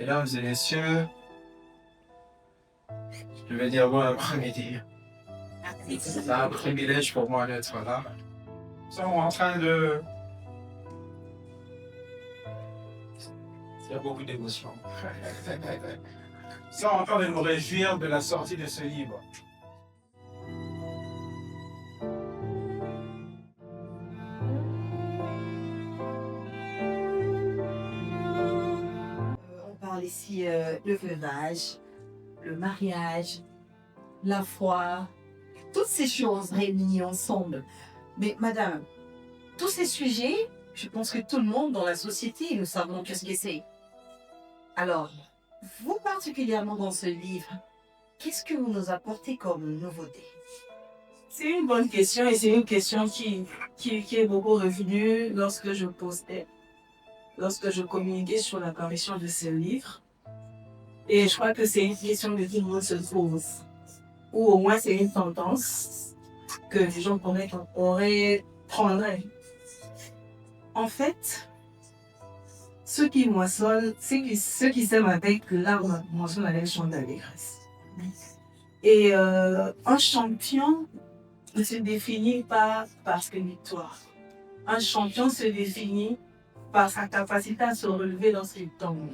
Mesdames et messieurs, je vais dire bon après-midi. C'est un privilège pour moi d'être là. Nous sommes en train de... Il y a beaucoup d'émotions. Nous sommes en train de nous réjouir de la sortie de ce livre. On parle ici le veuvage, le mariage, la foi, toutes ces choses réunies ensemble. Mais madame, tous ces sujets, je pense que tout le monde dans la société, nous savons qu'est-ce que c'est. Alors, vous particulièrement dans ce livre, qu'est-ce que vous nous apportez comme nouveauté? C'est une bonne question et c'est une question qui est beaucoup revenue lorsque je postais, lorsque je communiquais sur l'apparition de ce livre. Et je crois que c'est une question que tout le monde se pose. Ou au moins c'est une tendance que les gens pourraient prendre. En fait, ceux qui moissonnent, ceux qui sèment avec l'arbre moissonnent avec chant d'allégresse. Et un champion ne se définit pas par sa victoire. Un champion se définit par sa capacité à se relever lorsqu'il tombe.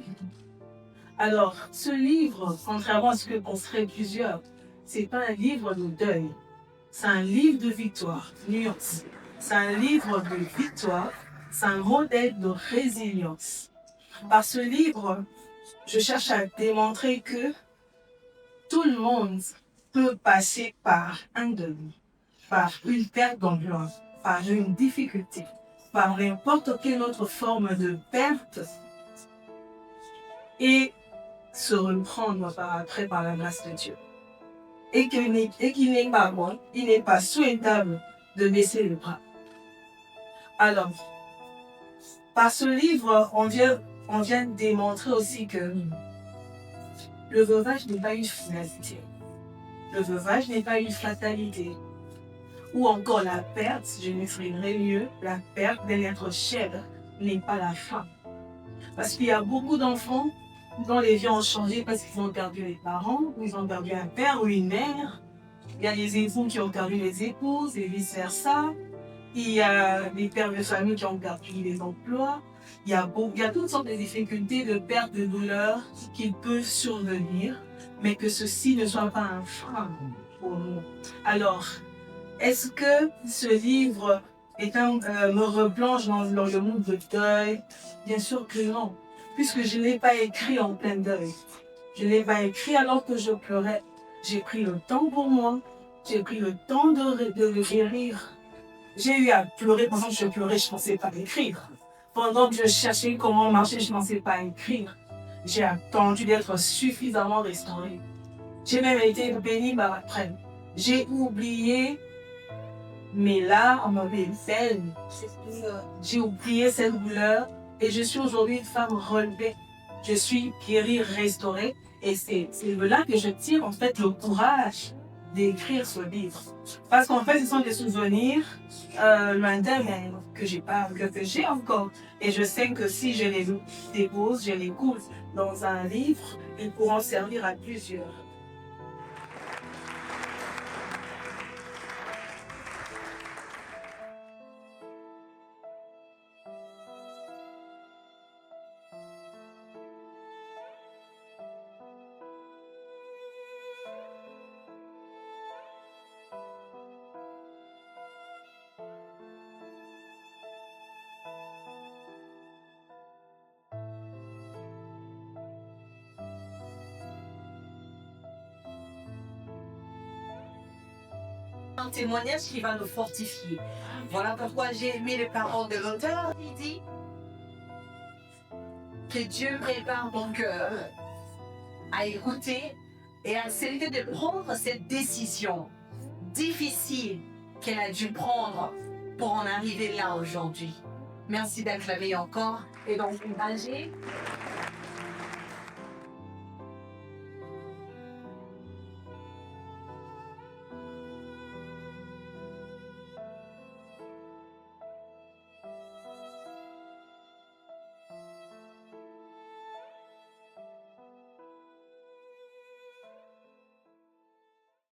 Alors, ce livre, contrairement à ce que penseraient plusieurs, c'est pas un livre de deuil. C'est un livre de victoire, nuance. C'est un livre de victoire, c'est un modèle de résilience. Par ce livre, je cherche à démontrer que tout le monde peut passer par un deuil, par une perte d'emploi, par une difficulté, par n'importe quelle autre forme de perte et se reprendre par après par la grâce de Dieu. Et qu'il n'est pas bon, il n'est pas souhaitable de baisser les bras. Alors, par ce livre, on vient démontrer aussi que le veuvage n'est pas une finalité. Le veuvage n'est pas une fatalité. Ou encore la perte, je m'exprimerai mieux, la perte d'un être cher n'est pas la fin. Parce qu'il y a beaucoup d'enfants dont les vies ont changé parce qu'ils ont perdu les parents, ou ils ont perdu un père ou une mère. Il y a des époux qui ont perdu les épouses et vice-versa. Il y a des pères de famille qui ont perdu les emplois. Il y a toutes sortes de difficultés, de pertes, de douleurs qui peuvent survenir, mais que ceci ne soit pas un frein pour nous. Alors, est-ce que ce livre me replonge dans le monde de deuil? Bien sûr que non, puisque je ne l'ai pas écrit en plein deuil. Je ne l'ai pas écrit alors que je pleurais. J'ai pris le temps pour moi, j'ai pris le temps de le guérir. J'ai eu à pleurer pendant que je pleurais, je ne pensais pas écrire. Pendant que je cherchais comment marcher, je ne pensais pas écrire. J'ai attendu d'être suffisamment restaurée. J'ai même été bénie par après. J'ai oublié mes larmes, mes peines. J'ai oublié cette douleur et je suis aujourd'hui une femme relevée. Je suis guérie, restaurée et c'est de là que je tire en fait le courage d'écrire ce livre. Parce qu'en fait, ce sont des souvenirs lointains mais que j'ai encore. Et je sais que si je les dépose, je les coule dans un livre, ils pourront servir à plusieurs. Un témoignage qui va nous fortifier. Voilà pourquoi j'ai aimé les paroles de l'auteur. Il dit que Dieu prépare mon cœur à écouter et à accepter de prendre cette décision difficile qu'elle a dû prendre pour en arriver là aujourd'hui. Merci d'acclamer encore et d'encourager.